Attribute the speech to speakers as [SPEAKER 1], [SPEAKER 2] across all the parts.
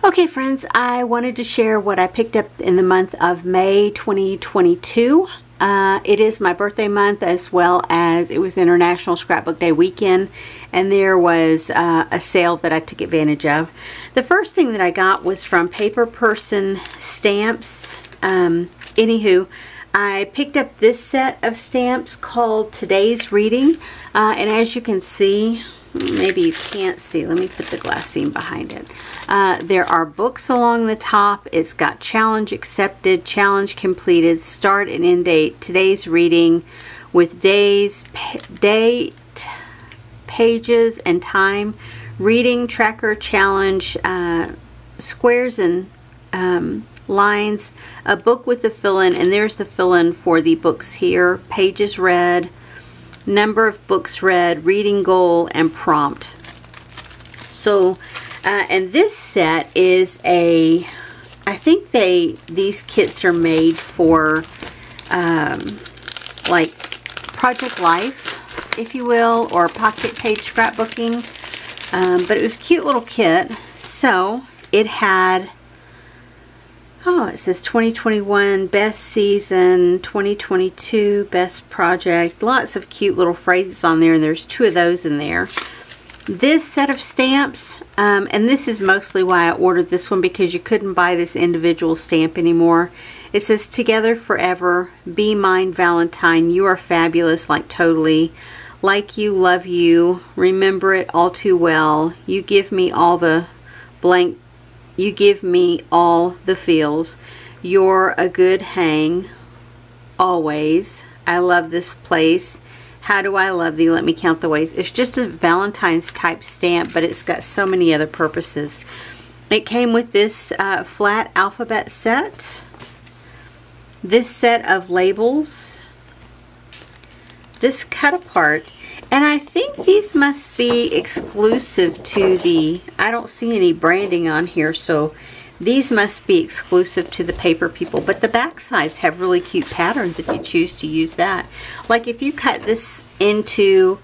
[SPEAKER 1] Okay friends, I wanted to share what I picked up in the month of May 2022. It is my birthday month, as well as it was International Scrapbook Day weekend, and there was a sale that I took advantage of. The first thing that I got was from Paper Person Stamps. Anywho, I picked up this set of stamps called Today's Reading, and as you can see, maybe you can't see, let me put the glassine behind it. There are books along the top. It's got challenge accepted, challenge completed, start and end date, today's reading with days, date, pages and time, reading tracker, challenge, squares and lines, a book with the fill-in, and there's the fill-in for the books here, pages read, number of books read, reading goal, and prompt. So and this set is I think these kits are made for like Project Life, if you will, or pocket page scrapbooking, but it was a cute little kit. So it had, oh, it says 2021 best season, 2022 best project, lots of cute little phrases on there, and there's 2 of those in there. This set of stamps, and this is mostly why I ordered this one, because you couldn't buy this individual stamp anymore. It says, together forever, be mine Valentine, you are fabulous, like totally, like you, love you, remember it all too well, you give me all the blank, you give me all the feels, you're a good hang, always, I love this place, how do I love thee, let me count the ways. It's just a Valentine's type stamp, but it's got so many other purposes. It came with this flat alphabet set, this set of labels, this cut apart, and I think these must be exclusive to the, I don't see any branding on here, so these must be exclusive to the paper people, but the back sides have really cute patterns if you choose to use that. Like if you cut this into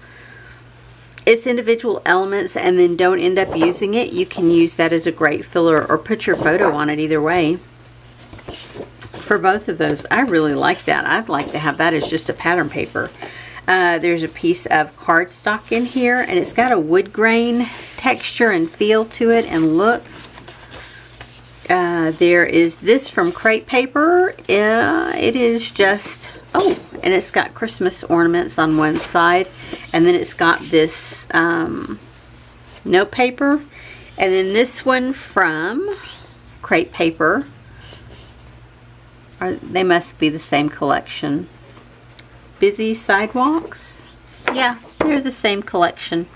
[SPEAKER 1] its individual elements and then don't end up using it, you can use that as a great filler or put your photo on it, either way. For both of those, I really like that. I'd like to have that as just a pattern paper. There's a piece of cardstock in here, and it's got a wood grain texture and feel to it, and look. There is this from Crate Paper. It is just, oh, and it's got Christmas ornaments on one side, and then it's got this note paper, and then this one from Crate Paper. They must be the same collection. Busy Sidewalks. Yeah, they're the same collection.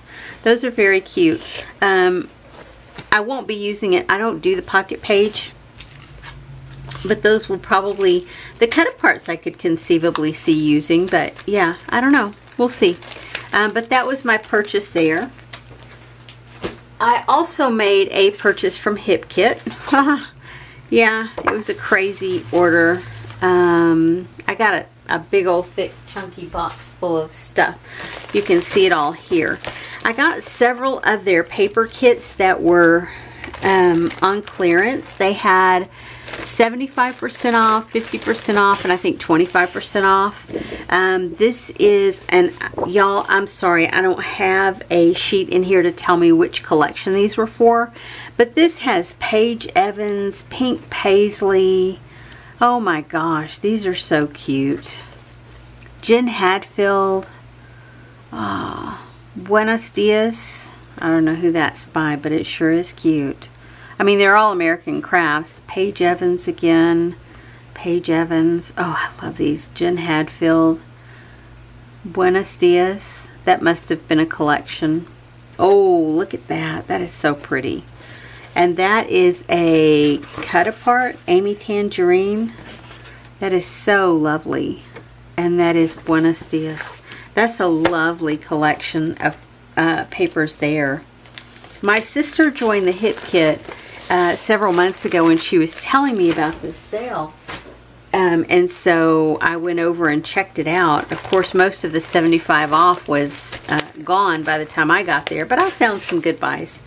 [SPEAKER 1] Those are very cute. I won't be using it. I don't do the pocket page, but those will probably, the cut aparts I could conceivably see using, but yeah, I don't know. We'll see. But that was my purchase there. I also made a purchase from Hip Kit. Yeah, it was a crazy order. I got a big old thick chunky box full of stuff. You can see it all here. I got several of their paper kits that were on clearance. They had 75% off, 50% off, and I think 25% off. This is, and y'all, I'm sorry, I don't have a sheet in here to tell me which collection these were for, but this has Paige Evans, Pink Paisley. Oh my gosh, these are so cute. Jen Hadfield. Buenos Dias. I don't know who that's by, but it sure is cute. I mean, they're all American crafts. Paige Evans again. Paige Evans. Oh, I love these. Jen Hadfield. Buenos Dias. That must have been a collection. Oh, look at that. That is so pretty. And that is a cut apart. Amy Tangerine. That is so lovely. And that is Buenos Dias. That's a lovely collection of papers there. My sister joined the Hip Kit several months ago, and she was telling me about this sale. And so I went over and checked it out. Of course, most of the 75 off was gone by the time I got there, but I found some good buys.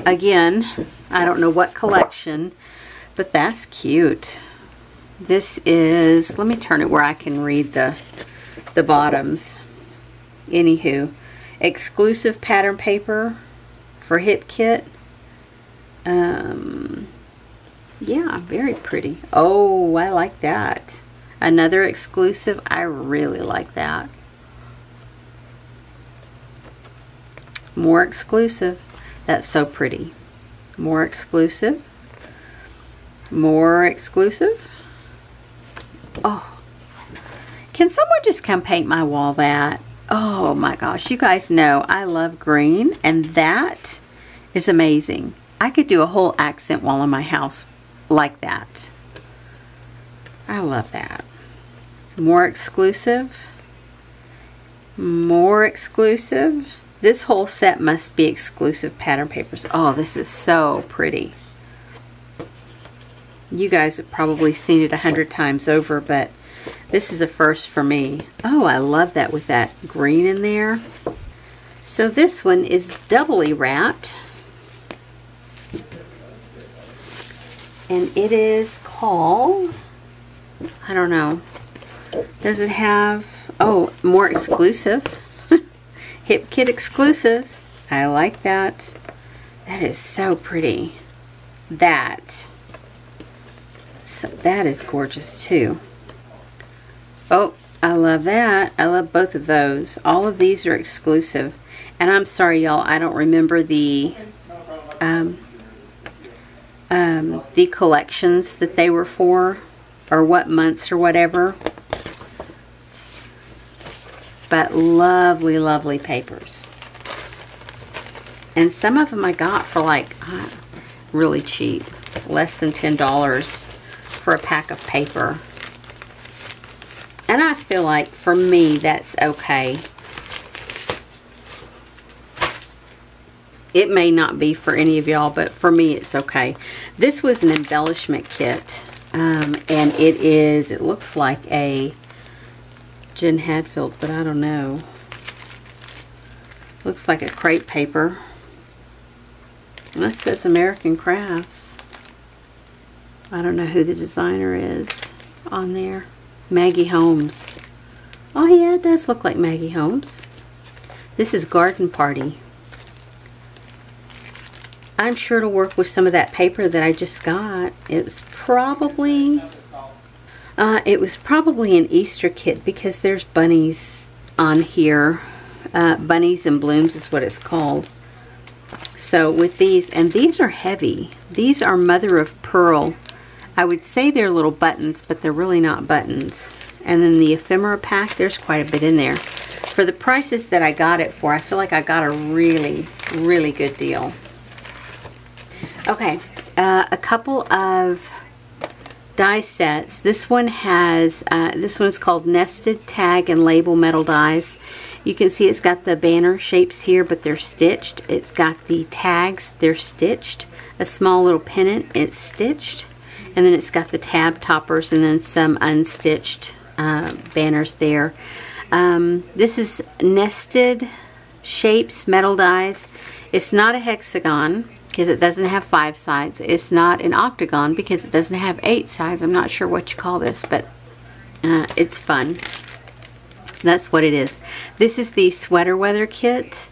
[SPEAKER 1] again, I don't know what collection, but that's cute. This is, let me turn it where I can read the bottoms. Anywho, exclusive pattern paper for hip kit. Yeah, very pretty. Oh, I like that. Another exclusive. I really like that. More exclusive. That's so pretty. More exclusive. More exclusive. Oh, can someone just come paint my wall that? Oh my gosh, you guys know I love green, and that is amazing. I could do a whole accent wall in my house like that. I love that. More exclusive. More exclusive. This whole set must be exclusive pattern papers. Oh, this is so pretty. You guys have probably seen it 100 times over, but this is a first for me. Oh, I love that with that green in there. So this one is doubly wrapped. And it is called, I don't know, does it have, oh, more exclusive. Hip Kit exclusives. I like that. That is so pretty. That is gorgeous too. Oh, I love that. I love both of those. All of these are exclusive. And I'm sorry, y'all, I don't remember the collections that they were for, or what months or whatever. But lovely, lovely papers. And some of them I got for like really cheap. Less than $10 for a pack of paper. And I feel like for me that's okay. It may not be for any of y'all, but for me it's okay. This was an embellishment kit. And it looks like a Jen Hadfield, but I don't know. Looks like a crepe paper. And that says American Crafts. I don't know who the designer is on there. Maggie Holmes. Oh yeah, it does look like Maggie Holmes. This is Garden Party. I'm sure it'll work with some of that paper that I just got. It was probably an Easter kit because there's bunnies on here. Bunnies and Blooms is what it's called. So with these, and these are heavy. These are mother of pearl. I would say they're little buttons, but they're really not buttons. And then the ephemera pack, there's quite a bit in there. For the prices that I got it for, I feel like I got a really, really good deal. Okay, a couple of die sets. This one has, this one's called Nested Tag and Label Metal Dies. You can see it's got the banner shapes here, but they're stitched. It's got the tags, they're stitched. A small little pennant, it's stitched. And then it's got the tab toppers and then some unstitched banners there. This is Nested Shapes Metal Dies. It's not a hexagon because it doesn't have 5 sides. It's not an octagon because it doesn't have 8 sides. I'm not sure what you call this, but it's fun. That's what it is. This is the Sweater Weather Kit.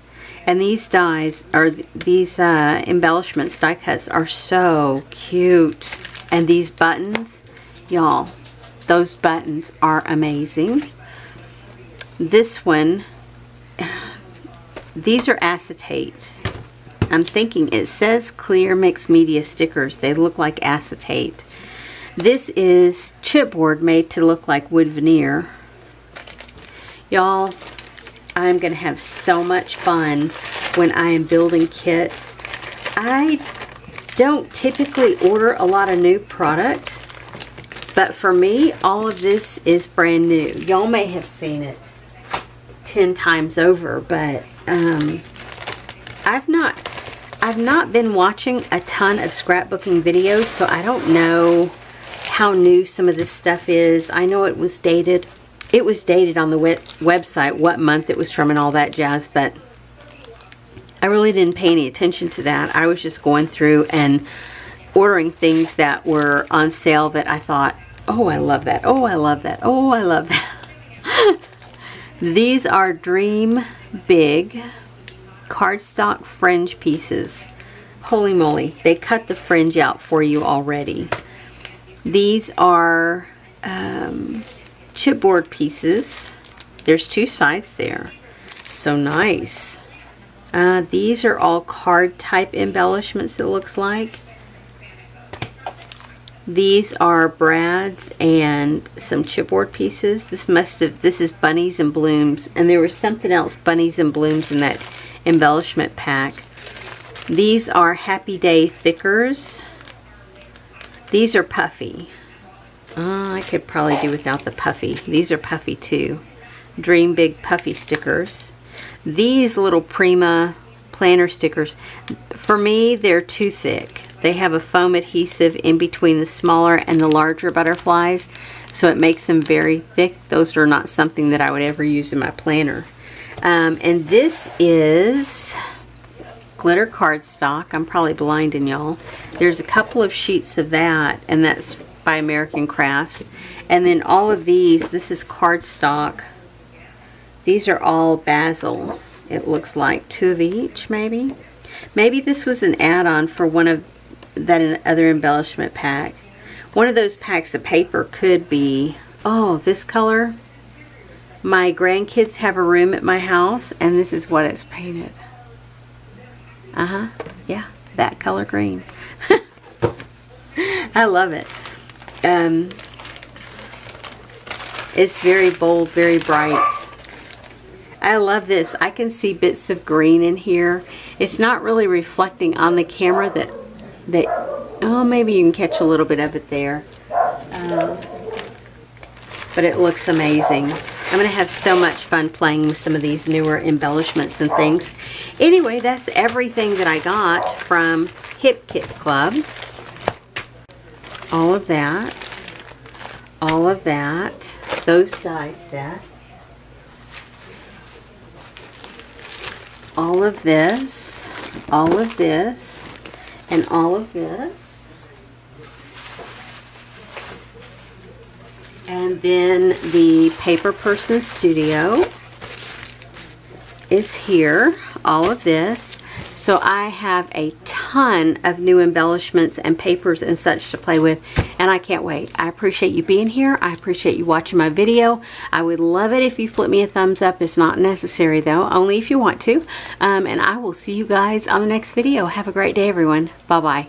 [SPEAKER 1] And these dies, or these embellishments, die cuts, are so cute. And these buttons, y'all, those buttons are amazing. This one, these are acetate. I'm thinking it says clear mixed media stickers. They look like acetate. This is chipboard made to look like wood veneer. Y'all, I'm going to have so much fun when I am building kits. I don't typically order a lot of new product, but for me, all of this is brand new. Y'all may have seen it 10 times over, but I've not been watching a ton of scrapbooking videos, so I don't know how new some of this stuff is. I know it was dated. It was dated on the website, what month it was from and all that jazz, but I really didn't pay any attention to that. I was just going through and ordering things that were on sale that I thought, oh, I love that. Oh, I love that. Oh, I love that. These are Dream Big cardstock fringe pieces. Holy moly, they cut the fringe out for you already. These are chipboard pieces. There's 2 sides there. So nice. These are all card type embellishments, it looks like. These are brads and some chipboard pieces. This is bunnies and blooms, and there was something else, bunnies and blooms, in that embellishment pack. These are Happy Day thickers. These are puffy. I could probably do without the puffy. These are puffy too. Dream Big puffy stickers. These little Prima planner stickers, for me, they're too thick. They have a foam adhesive in between the smaller and the larger butterflies, so it makes them very thick. Those are not something that I would ever use in my planner. And this is glitter cardstock. I'm probably blinding y'all. There's a couple of sheets of that, and that's by American Crafts. And then all of these, this is cardstock. These are all basil. It looks like 2 of each, maybe. Maybe this was an add-on for one of that other embellishment pack. One of those packs of paper could be, oh, this color. My grandkids have a room at my house, and this is what it's painted. Yeah, that color green. I love it. It's very bold, very bright. I love this. I can see bits of green in here. It's not really reflecting on the camera that oh, maybe you can catch a little bit of it there. But it looks amazing. I'm going to have so much fun playing with some of these newer embellishments and things. Anyway, that's everything that I got from Hip Kit Club. All of that. All of that. Those die sets. All of this. All of this. And all of this. And then the Paper Person Studio is here. All of this. So I have a ton of new embellishments and papers and such to play with, and I can't wait. I appreciate you being here. I appreciate you watching my video. I would love it if you flip me a thumbs up. It's not necessary though, only if you want to. And I will see you guys on the next video. Have a great day, everyone. Bye-bye.